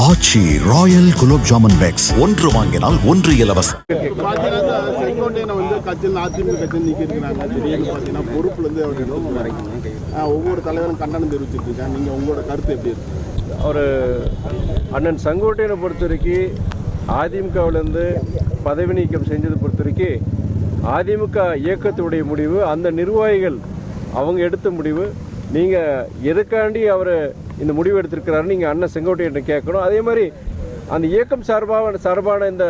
ஆச்சி Royal gulab jamun packs ஒன்று வாங்கினால் ஒன்று இலவசம். செங்கோட்டையனை வந்து கட்சியில் அதிமுக கட்சியில் நீக்கிருக்கிறாங்க. திடீர்னு பார்த்தீங்கன்னா பொறுப்புலேருந்து அவர் ஒவ்வொரு தலைவரும் கண்டனம் தெரிவிச்சுட்டு இருக்காங்க. நீங்கள் உங்களோட கருத்து எப்படி இருக்கு? ஒரு அண்ணன் செங்கோட்டையனை பொறுத்த வரைக்கும் அதிமுகவிலேருந்து பதவி நீக்கம் செஞ்சதை பொறுத்த வரைக்கும் அதிமுக இயக்கத்துடைய முடிவு, அந்த நிர்வாகிகள் அவங்க எடுத்த முடிவு. நீங்கள் எதுக்காண்டி அவர் இந்த முடிவு எடுத்திருக்கிறாரு நீங்கள் அண்ணன் செங்கோட்டையனை கேட்கணும். அதே மாதிரி அந்த இயக்கம் சார்பான இந்த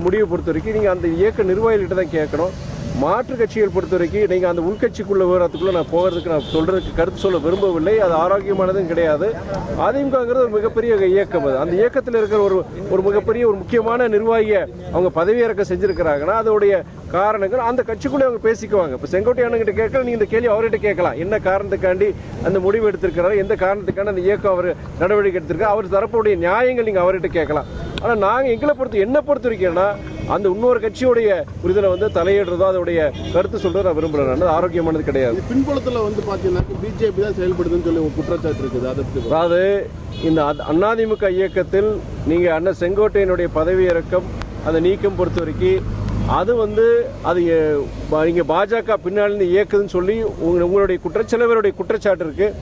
முடிவை பொறுத்த வரைக்கும் நீங்கள் அந்த இயக்க நிர்வாகிகிட்ட தான் கேட்கணும். மாற்று கட்சிகள் பொறுத்த வரைக்கும் நீங்கள் அந்த உள்கட்சிக்குள்ள விவரத்துக்குள்ளே நான் போகிறதுக்கு நான் சொல்கிறதுக்கு கருத்து சொல்ல விரும்பவில்லை. அது ஆரோக்கியமானதும் கிடையாது. அதிமுகங்கிறது ஒரு மிகப்பெரிய இயக்கம். அது அந்த இயக்கத்தில் இருக்கிற ஒரு மிகப்பெரிய ஒரு முக்கியமான நிர்வாகியை அவங்க பதவியிறக்கம் செஞ்சுருக்கிறாங்கன்னா அதோடைய காரணங்கள் அந்த கட்சிக்குள்ளே அவங்க பேசிக்குவாங்க. இப்போ செங்கோட்டையன்கிட்ட கேட்கல, நீங்கள் இந்த கேள்வி அவர்கிட்ட கேட்கலாம். என்ன காரணத்துக்காண்டி அந்த முடிவு எடுத்திருக்கிறாரு, எந்த காரணத்துக்கான அந்த இயக்கம் அவர் நடவடிக்கை எடுத்திருக்காரு, அவர் தரப்புடைய நியாயங்கள் நீங்கள் அவர்கிட்ட கேட்கலாம். ஆனால் நாங்கள் என்னை பொறுத்த வரைக்கும்னா அந்த இன்னொரு கட்சியுடைய இதில் வந்து தலையிடுறதோ அதோடைய கருத்து சொல்றது நான் விரும்புகிறேன். அது ஆரோக்கியமானது கிடையாது. பின்புலத்தில் வந்து பார்த்தீங்கன்னா பிஜேபி தான் செயல்படுதுன்னு சொல்லி ஒரு குற்றச்சாட்டு இருக்குது. அதாவது இந்த அதிமுக இயக்கத்தில் நீங்கள் அண்ணன் செங்கோட்டையனுடைய பதவி இறக்கம் அந்த நீக்கம் பொறுத்த வரைக்கும் அது வந்து அது நீங்கள் பாஜக பின்னாடி இயக்குதுன்னு சொல்லி உங்களுடைய குற்றச்செலவருடைய குற்றச்சாட்டு இருக்குது.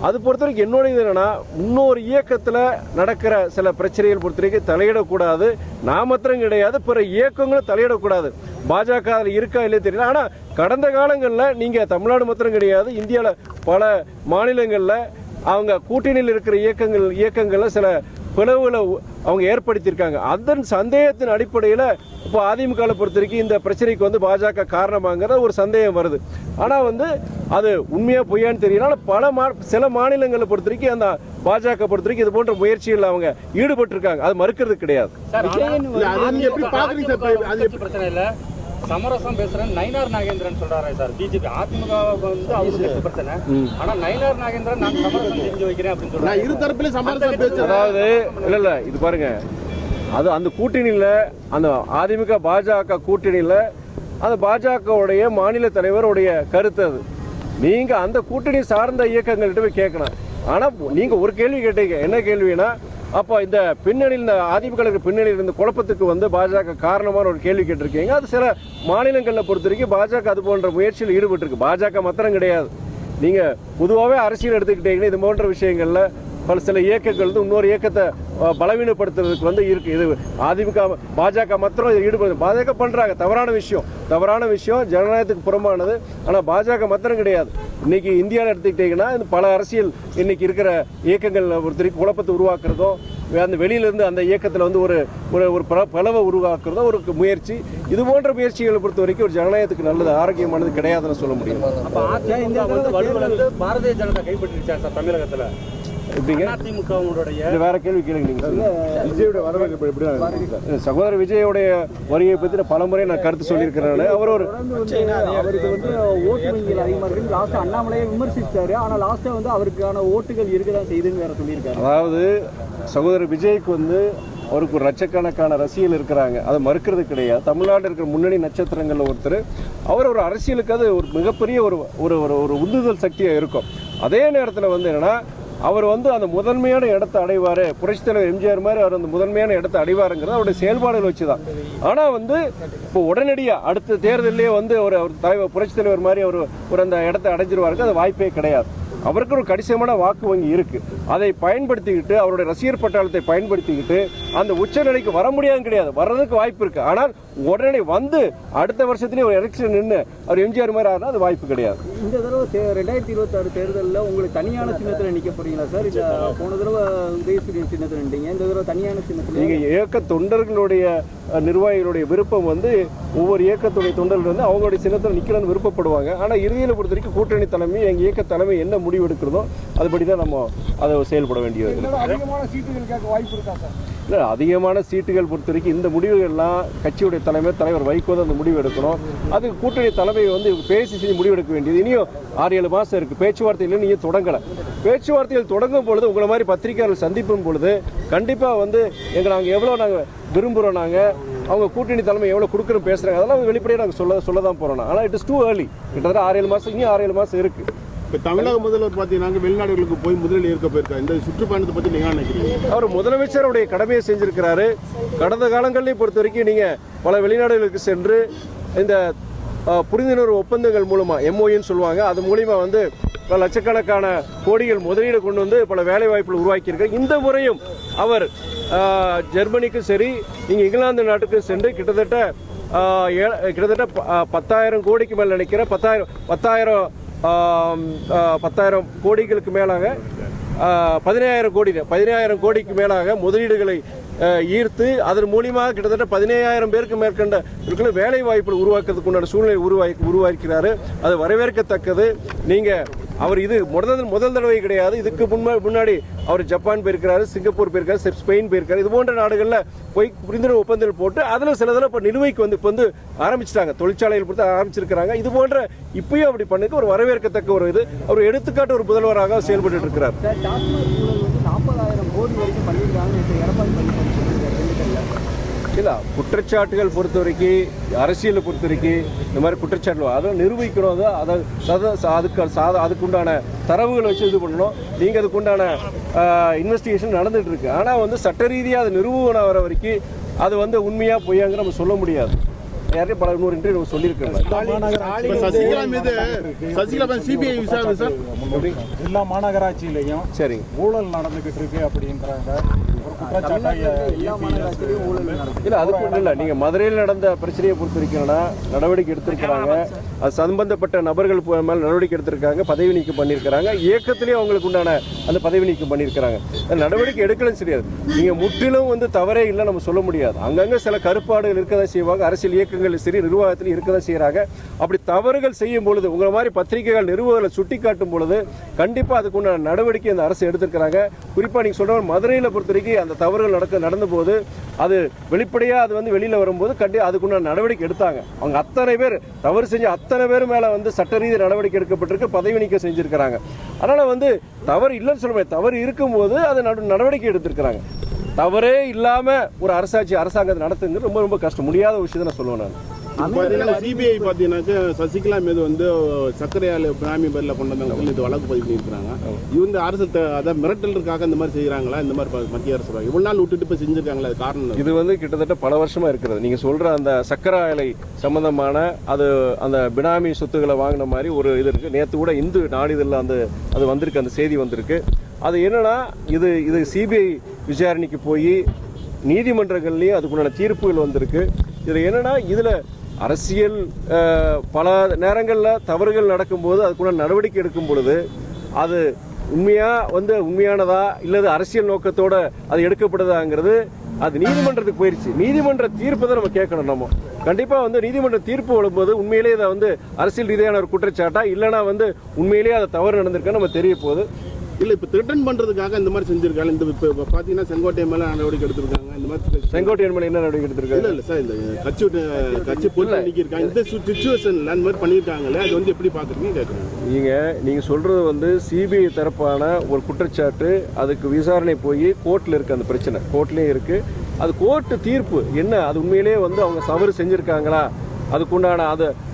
அது பொறுத்த வரைக்கும் என்னோட இது என்னன்னா, இன்னொரு இயக்கத்தில் நடக்கிற சில பிரச்சனைகள் பொறுத்த வரைக்கும் தலையிடக்கூடாது. நான் மாத்திரம் கிடையாது, பிற இயக்கங்களும் தலையிடக்கூடாது. பாஜக அதில் இருக்கா இல்லையே தெரியல. ஆனால் கடந்த காலங்களில் நீங்கள் தமிழ்நாடு மாத்திரம் கிடையாது, இந்தியாவில் பல மாநிலங்களில் அவங்க கூட்டணியில் இருக்கிற இயக்கங்களில் சில பிளவுகளை அவங்க ஏற்படுத்தியிருக்காங்க. அதன் சந்தேகத்தின் அடிப்படையில் இப்போ அதிமுகவை பொறுத்த வரைக்கும் இந்த பிரச்சனைக்கு வந்து பாஜக காரணமாங்கிற ஒரு சந்தேகம் வருது. ஆனால் வந்து அது உண்மையாக பொய்யான்னு தெரியல. சில மாநிலங்களை பொறுத்த வரைக்கும் அந்த பாஜக பொறுத்த வரைக்கும் இது போன்ற முயற்சிகள் அவங்க ஈடுபட்டிருக்காங்க. அது மறுக்கிறது கிடையாது. சமரசம் பேசுறேன் நயினார் நாகேந்திரன் சொல்றாரு சார். பிஜேபி அதிமுக வந்து அவருக்கு பிரச்சனை, ஆனா நயினார் நாகேந்திரன் நான் சமரசம் செஞ்சு வைக்கிறேன் அப்படின்னு சொல்றாரு. இரு தரப்புல சமரசம் பேச்சு. அதாவது இல்ல இது பாருங்க, அது அந்த கூட்டணியில அந்த அதிமுக பாஜக கூட்டணியில அந்த பாஜகவுடைய மாநில தலைவருடைய கருத்து. அது நீங்க அந்த கூட்டணி சார்ந்த இயக்கங்கள்கிட்ட போய் கேட்கணும். ஆனா நீங்க ஒரு கேள்வி கேட்டீங்க. என்ன கேள்வினா, அப்போ இந்த பின்னணியில் இந்த அதிமுக பின்னணியில் இருந்த குழப்பத்துக்கு வந்து பாஜக காரணமான ஒரு கேள்வி கேட்டிருக்கீங்க. அது சில மாநிலங்களில் பொறுத்த வரைக்கும் பாஜக அது போன்ற முயற்சியில் ஈடுபட்டிருக்கு. பாஜக மாத்திரம் கிடையாது. நீங்கள் பொதுவாகவே அரசியல் எடுத்துக்கிட்டீங்கன்னா இது போன்ற விஷயங்களில் பல சில இயக்கங்கள் வந்து இன்னொரு இயக்கத்தை பலவீனப்படுத்துறதுக்கு வந்து இருக்கு. இது அதிமுக பாஜக மாத்திரம் ஈடுபடுது. பாஜக பண்ணுறாங்க, தவறான விஷயம், ஜனநாயகத்துக்கு புறம்பானது. ஆனால் பாஜக மாத்திரம் கிடையாது. இன்னைக்கு இந்தியாவில் எடுத்துக்கிட்டீங்கன்னா பல அரசியல் இன்னைக்கு இருக்கிற இயக்கங்கள் ஒருத்தருக்கு குழப்பத்தை உருவாக்குறதோ, அந்த வெளியிலேருந்து அந்த இயக்கத்தில் வந்து ஒரு பலவை உருவாக்குறதோ ஒரு முயற்சி. இது போன்ற முயற்சிகளை பொறுத்த வரைக்கும் ஒரு ஜனநாயகத்துக்கு நல்லது, ஆரோக்கியமானது கிடையாதுன்னு சொல்ல முடியும். பாரதிய ஜனதா கைப்பற்றிருச்சா சார் தமிழகத்தில்? வேற கேள்வி கேளுங்க. சகோதரர் விஜயோடைய வருகையை பற்றி பலமுறை நான் கருத்து சொல்லியிருக்கிறேன். அவர் அண்ணாமலையை விமர்சித்தாரு. ஆனால் லாஸ்டா வந்து அவருக்கான ஓட்டுகள் இருக்குதான் செய்துன்னு வேற சொல்லியிருக்காரு. அதாவது சகோதரர் விஜய்க்கு வந்து அவருக்கு ஒரு லட்சக்கணக்கான ரசிகர்கள் இருக்கிறாங்க. அதை மறுக்கிறது கிடையாது. தமிழ்நாட்டில் இருக்கிற முன்னணி நட்சத்திரங்கள் ஒருத்தர். அவர் ஒரு அரசியலுக்கு அது ஒரு மிகப்பெரிய ஒரு உந்துதல் சக்தியாக இருக்கும். அதே நேரத்தில் வந்து என்னன்னா, அவர் வந்து அந்த முதன்மையான இடத்தை அடைவார். புரட்சித் தலைவர் எம்ஜிஆர் மாதிரி அவர் அந்த முதன்மையான இடத்தை அடைவாருங்கிறது அவருடைய செயல்பாடுகள் வச்சு தான். ஆனால் வந்து இப்போ உடனடியாக அடுத்த தேர்தலே வந்து ஒரு தலைவர் புரட்சித் தலைவர் மாதிரி ஒரு அந்த இடத்தை அடைஞ்சிருவாருக்கு அது வாய்ப்பே கிடையாது. அவருக்கு ஒரு கணிசமான வாக்கு வங்கி இருக்குது. அதை பயன்படுத்திக்கிட்டு அவருடைய ரசிகர் பட்டாளத்தை பயன்படுத்திக்கிட்டு அந்த உச்சநிலைக்கு வர முடியாது கிடையாது, வர்றதுக்கு வாய்ப்பு இருக்குது. ஆனால் உடனே வந்து அடுத்த வருஷத்துலேயே ஒரு எலெக்ஷன் நின்று அவர் எம்ஜிஆர் மாதிரி ஆகுனா அது வாய்ப்பு கிடையாது. இந்த தடவை 2026 தேர்தலில் உங்களுக்கு தனியான சின்னத்தில் நிற்க போறீங்களா சார்? இல்லை போன தடவை உதயசூரியன் சின்னத்தில் நின்றீங்க, இந்த தடவை தனியான சின்னத்தில். நீங்கள் இயக்க தொண்டர்களுடைய நிர்வாகிகளுடைய விருப்பம் வந்து ஒவ்வொரு இயக்கத்துடைய தொண்டர்கள் வந்து அவங்களுடைய சின்னத்தில் நிற்கணும்னு விருப்பப்படுவாங்க. ஆனால் இறுதியில் பொறுத்த வரைக்கும் கூட்டணி தலைமை எங்கள் இயக்க தலைமை என்ன முடிவு எடுக்கிறதோ அதுபடி தான் நம்ம அதை செயல்பட வேண்டியது. அதிகமான சீட்டுகள் கேட்க வாய்ப்பு இருக்கா சார்? இல்லை, அதிகமான சீட்டுகள் பொறுத்த வரைக்கும் இந்த முடிவுகள்லாம் கட்சியுடைய தலைவர் வைகோ தான் அந்த முடிவு எடுக்கணும். அது கூட்டணி தலைமை வந்து பேசி செஞ்சு முடிவெடுக்க வேண்டியது. இனியும் 6-7 மாதம் இருக்குது. பேச்சுவார்த்தையில் நீங்கள் தொடங்கலை. பேச்சுவார்த்தைகள் தொடங்கும் பொழுது உங்களை மாதிரி பத்திரிகையாளர்கள் சந்திப்பும் பொழுது கண்டிப்பாக வந்து நாங்கள் எவ்வளோ நாங்கள் விரும்புகிறோம், அவங்க கூட்டணி தலைமை எவ்வளோ கொடுக்குறோம் பேசுகிறாங்க, அதெல்லாம் வெளிப்படையாக நாங்கள் சொல்ல தான் போகிறோம். ஆனால் இட் இஸ் டூ ஏர்லி. கிட்டத்தட்ட 6-7 மாதம், இனியும் 6-7 மாதம் இருக்குது. இப்போ தமிழக முதல்வர் பார்த்தீங்கன்னா வெளிநாடுகளுக்கு போய் முதலில் இருக்க போயிருக்காரு. இந்த சுற்றுப்பயணத்தை பற்றி நீங்கள் நினைக்கிறீங்க? அவர் முதலமைச்சருடைய கடமையை செஞ்சிருக்கிறாரு. கடந்த காலங்களையும் பொறுத்த வரைக்கும் நீங்கள் பல வெளிநாடுகளுக்கு சென்று இந்த புரிந்துணர்வு ஒப்பந்தங்கள் மூலமாக MOUன்னு சொல்லுவாங்க, அது மூலிமா வந்து பல லட்சக்கணக்கான கோடிகள் முதலீடு கொண்டு வந்து பல வேலை வாய்ப்புகள் உருவாக்கியிருக்காரு. இந்த முறையும் அவர் ஜெர்மனிக்கும் சரி நீங்கள் இங்கிலாந்து நாட்டுக்கும் சென்று கிட்டத்தட்ட 10,000 கோடிக்கு மேலே நினைக்கிற 10,000 கோடிகளுக்கு மேலாக 15,000 கோடிக்கு மேலாக முதலீடுகளை ஈர்த்து அதன் மூலியமாக கிட்டத்தட்ட 15,000 பேருக்கு மேற்கொண்ட வேலை வாய்ப்புகள் உருவாக்குறதுக்கு உண்டான சூழ்நிலை உருவாக்கிறாரு. அது வரவேற்கத்தக்கது. அவர் இது முதல் தடவை கிடையாது. இதுக்கு முன்னாடி அவர் ஜப்பான் போயிருக்கிறாரு, சிங்கப்பூர் போயிருக்காரு, ஸ்பெயின் போயிருக்காரு. இது போன்ற நாடுகளில் போய் புரிந்துணர்வு ஒப்பந்தங்கள் போட்டு அதில் சிலதில் இப்போ நிலுவைக்கு வந்து ஆரம்பிச்சிட்டாங்க, தொழிற்சாலைகள் பொறுத்து ஆரம்பிச்சிருக்கிறாங்க. இது போன்ற இப்பயும் அப்படி பண்ணுக்கு ஒரு வரவேற்கத்தக்க ஒரு இது. அவர் எடுத்துக்காட்டு ஒரு முதல்வராக செயல்பட்டு இருக்கிறார். 40,000 கோடி வரைக்கும் பண்ணியிருக்காங்க எடப்பாடி இல்லை, குற்றச்சாட்டுகள் பொறுத்த வரைக்கும், அரசியலை பொறுத்த வரைக்கும் இந்த மாதிரி குற்றச்சாட்டுகள் அதை நிரூபிக்கணும். அதுக்குண்டான தரவுகளை வச்சு இது பண்ணணும். நீங்கள் அதுக்குண்டான இன்வெஸ்டிகேஷன் நடந்துகிட்டு இருக்கு. ஆனால் வந்து சட்ட ரீதியாக அது நிரூபணம் வர வரைக்கும் அது வந்து உண்மையாக பொய்யாங்க நம்ம சொல்ல முடியாது. யாரையும் பல இன்னொரு இன்டர்வியூ சொல்லியிருக்காங்க. சிபிஐ எல்லா மாநகராட்சியிலையும் சரி ஊழல் நடந்துகிட்டு இருக்கு அப்படின்றாங்க. இல்லை, அதுக்கு ஒன்றும் இல்லை. நீங்கள் மதுரையில் நடந்த பிரச்சனையை பொறுத்த வரைக்கும்னா நடவடிக்கை எடுத்திருக்கிறாங்க. அது சம்பந்தப்பட்ட நபர்கள் மேலே நடவடிக்கை எடுத்திருக்காங்க, பதவி நீக்கம் பண்ணியிருக்கிறாங்க. இயக்கத்திலேயே அவங்களுக்கு உண்டான அந்த பதவி நீக்கம் பண்ணியிருக்கிறாங்க. நடவடிக்கை எடுக்கலன்னு தெரியாது. நீங்கள் முற்றிலும் வந்து தவறே இல்லை நம்ம சொல்ல முடியாது. அங்கங்கே சில கருப்பாடுகள் இருக்க தான் செய்வாங்க. அரசியல் இயக்கங்கள் சரி, நிர்வாகத்தில் இருக்க தான் செய்கிறாங்க. அப்படி தவறுகள் செய்யும் பொழுது உங்களை மாதிரி பத்திரிகைகள் நிறுவனங்களை சுட்டி காட்டும் பொழுது கண்டிப்பாக அதுக்குண்டான நடவடிக்கை அந்த அரசு எடுத்திருக்கிறாங்க. குறிப்பாக நீங்கள் சொல்கிற மதுரையில் பொறுத்த வரைக்கும் அந்த தவறுகள் நடந்த போது அது வெளிப்படையாக அது வந்து வெளியில் வரும்போது அதுக்குண்டான நடவடிக்கை எடுத்தாங்க. அவங்க அத்தனை பேர் தவறு செஞ்சு அத்தனை பேர் மேலே வந்து சட்ட ரீதி நடவடிக்கை எடுக்கப்பட்டிருக்கு, பதவி நீக்கம் செஞ்சுருக்கிறாங்க. அதனால் வந்து தவறு இல்லைன்னு சொல்ல முடியாது. தவறு இருக்கும்போது அது நடவடிக்கை எடுத்திருக்கிறாங்க. தவறே இல்லாமல் ஒரு அரசாங்கத்தை நடத்துங்கிறது ரொம்ப ரொம்ப கஷ்டம், முடியாத விஷயத்தை நான் சொல்லுவேன். நான் சிபிஐ பார்த்தீங்கன்னாக்கா சசிகலா மீது வந்து சர்க்கரை ஆலை பிராமி பேரில் கொண்டு வந்தவங்க இது வழக்கு பதிவு பண்ணியிருக்கிறாங்க. இவங்க அரசு அதாவது மிரட்டலுக்காக இந்த மாதிரி செய்கிறாங்களா? இந்த மாதிரி மத்திய அரசு இவ்வளவு நாள் விட்டுட்டு இப்போ செஞ்சுருக்காங்களா? அது காரணம் இது வந்து கிட்டத்தட்ட பல வருஷமாக இருக்கிறது. நீங்கள் சொல்கிற அந்த சர்க்கரை ஆலை சம்பந்தமான அந்த பினாமி சொத்துக்களை வாங்கின மாதிரி ஒரு இது இருக்குது. நேற்று கூட இந்து நாளிதழில் அது வந்திருக்கு, அந்த செய்தி வந்திருக்கு. அது என்னன்னா இது சிபிஐ விசாரணைக்கு போய் நீதிமன்றங்கள்லேயும் அதுக்குண்டான தீர்ப்புகள் வந்திருக்கு. இதில் என்னன்னா இதில் அரசியல் பல நேரங்களில் தவறுகள் நடக்கும்போது அதுக்குண்டான நடவடிக்கை எடுக்கும் பொழுது அது உண்மையானதா இல்லது அரசியல் நோக்கத்தோட அது எடுக்கப்படுதாங்கிறது அது நீதிமன்றத்துக்கு போயிடுச்சு. நீதிமன்ற தீர்ப்பு தான் நம்ம கேட்கணும். நம்ம கண்டிப்பாக வந்து நீதிமன்ற தீர்ப்பு வரும்போது உண்மையிலேயே அதை வந்து அரசியல் ரீதியான ஒரு குற்றச்சாட்டா இல்லைனா வந்து உண்மையிலேயே அதை தவறு நடந்திருக்கான்னு நம்ம தெரிய போகுது. இல்லை, இப்போ த்ரெட்டன் பண்ணுறதுக்காக இந்த மாதிரி செஞ்சுருக்காங்க. இந்த இப்போ பார்த்தீங்கன்னா செங்கோட்டையன் மேலே நடவடிக்கை எடுத்திருக்காங்க. இந்த மாதிரி செங்கோட்டையன் மேலே என்ன நடவடிக்கை எடுத்திருக்காங்க? இல்லை சார், இந்த கட்சி பொருள் நீக்கியிருக்காங்க. இந்த சுச்சுவேஷனில் அந்த மாதிரி பண்ணியிருக்காங்களே, அது வந்து எப்படி பார்க்குறீங்க கேட்குறேன். நீங்கள் சொல்கிறது வந்து சிபிஐ தரப்பான ஒரு குற்றச்சாட்டு. அதுக்கு விசாரணை போய் கோர்ட்டில் இருக்குது. அந்த பிரச்சனை கோர்ட்லேயும் இருக்குது. அது கோர்ட்டு தீர்ப்பு என்ன, அது உண்மையிலேயே வந்து அவங்க தவறு செஞ்சுருக்காங்களா அதுக்குண்டான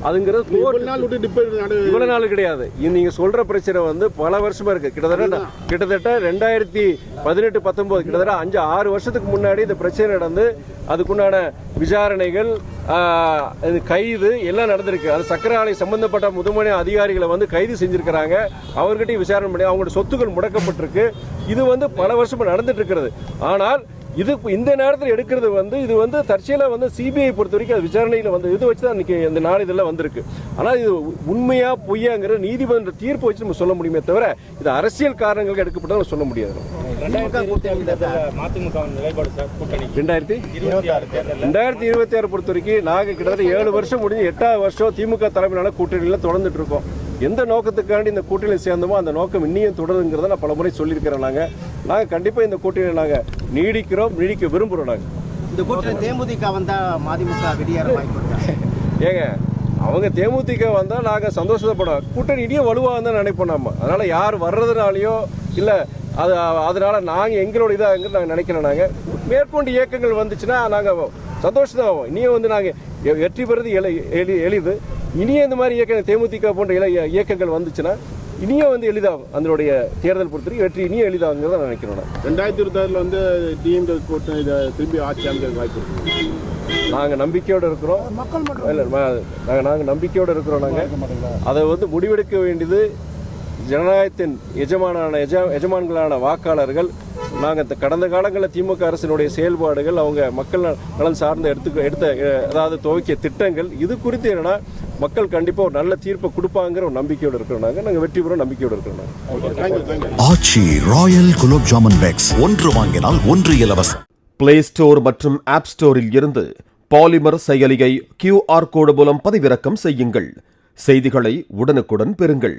அதுங்கிறது இவ்வளவு நாள் கிடையாது. நீங்க சொல்ற பிரச்சனை வந்து பல வருஷமா இருக்கு. கிட்டத்தட்ட 2018-19 கிட்டத்தட்ட 5-6 வருஷத்துக்கு முன்னாடி இந்த பிரச்சனை நடந்து அதுக்குண்டான விசாரணைகள் கைது எல்லாம் நடந்திருக்கு. அது சர்க்கரை ஆலை சம்பந்தப்பட்ட முதுமணி அதிகாரிகளை வந்து கைது செஞ்சிருக்கிறாங்க. அவர்கிட்ட விசாரணை பண்ணி அவங்களோட சொத்துக்கள் முடக்கப்பட்டிருக்கு. இது வந்து பல வருஷமா நடந்துட்டு இருக்கிறது. ஆனால் இந்த நேரத்தில் எடுக்கிறது வந்து இது வந்து தற்செயலாக வந்து சிபிஐ பொறுத்த வரைக்கும் அது விசாரணையில் வந்து இது வச்சு தான் இன்னைக்கு இந்த நாளிதழில் வந்திருக்கு. ஆனால் இது உண்மையா பொய்யாங்கிற நீதிமன்ற தீர்ப்பு வச்சு நம்ம சொல்ல முடியுமே தவிர இது அரசியல் காரணங்களுக்கு எடுக்கப்பட்டது சொல்ல முடியாது. 2026 பொறுத்த வரைக்கும் நாங்கள் கிட்டத்தட்ட 7 வருஷம் முடிஞ்சு 8வது வருஷம் திமுக தலைமையிலான கூட்டணியில் தொடர்ந்துட்டு இருக்கோம். எந்த நோக்கத்துக்காண்டி இந்த கூட்டணியில் சேர்ந்தோமோ அந்த நோக்கம் இன்னும் தொடருங்கிறத நான் பல முறை சொல்லியிருக்கிறேன். நாங்கள் கண்டிப்பாக இந்த கூட்டணியில் நாங்கள் நீடிக்க விரும்புகிறோம். நாங்கள் இந்த கூட்டணி தேமுதிக வந்தால் மதிமுக வெளியேற வாய்ப்பு ஏங்க அவங்க தேமுதிக வந்தால் நாங்கள் சந்தோஷப்படும். கூட்டணி இனியும் வலுவாக தான் நினைப்போம் நம்ம. அதனால் யார் வர்றதுனாலையோ இல்லை அதனால் நாங்கள் எங்களோட இதாக நாங்கள் நினைக்கிறோம். நாங்கள் மேற்கொண்டு இயக்கங்கள் வந்துச்சுன்னா நாங்கள் சந்தோஷம் ஆகும். இனியும் வந்து நாங்கள் வெற்றி பெறுறது எளிது. இனியும் இந்த மாதிரி இயக்கங்கள் தேமுதிக போன்ற இயக்கங்கள் வந்துச்சுன்னா இனியும் வந்து எளிதாகும். அதனுடைய தேர்தல் பொறுத்தவரைக்கும் வெற்றி இனியும் எளிதாகுங்கிறத நான் நினைக்கிறேன். 2026 வந்து டிஎம்கே கூட்டணி இதை திரும்பி ஆட்சி அமைக்க வாய்ப்பு இருக்கு. நாங்கள் நம்பிக்கையோடு இருக்கிறோம். இல்லை நாங்கள் நம்பிக்கையோடு இருக்கிறோம். நாங்கள் அதை வந்து முடிவெடுக்க வேண்டியது ஜனநாயகத்தின் எஜமான்களான வாக்காளர்கள். நாங்கள் கடந்த காலங்களில் திமுக அரசினுடைய செயல்பாடுகள், அவங்க மக்கள் நலன் சார்ந்த அதாவது துவக்கிய திட்டங்கள், இது குறித்து என்னன்னா மக்கள் கண்டிப்பாக ஒரு நல்ல தீர்ப்பை கொடுப்பாங்கிற ஒரு நம்பிக்கையோடு இருக்கிறோம். நாங்கள் வெற்றி பெறும் நம்பிக்கையோடு இருக்கிறோம். ஆச்சி ராயல் குலோப் ஜாமுன் பேக்ஸ், ஒன்று வாங்கினால் ஒன்று இலவசம். பிளே ஸ்டோர் மற்றும் ஆப் ஸ்டோரில் இருந்து பாலிமர் செயலியை QR கோடு மூலம் பதிவிறக்கம் செய்யுங்கள். செய்திகளை உடனுக்குடன் பெறுங்கள்.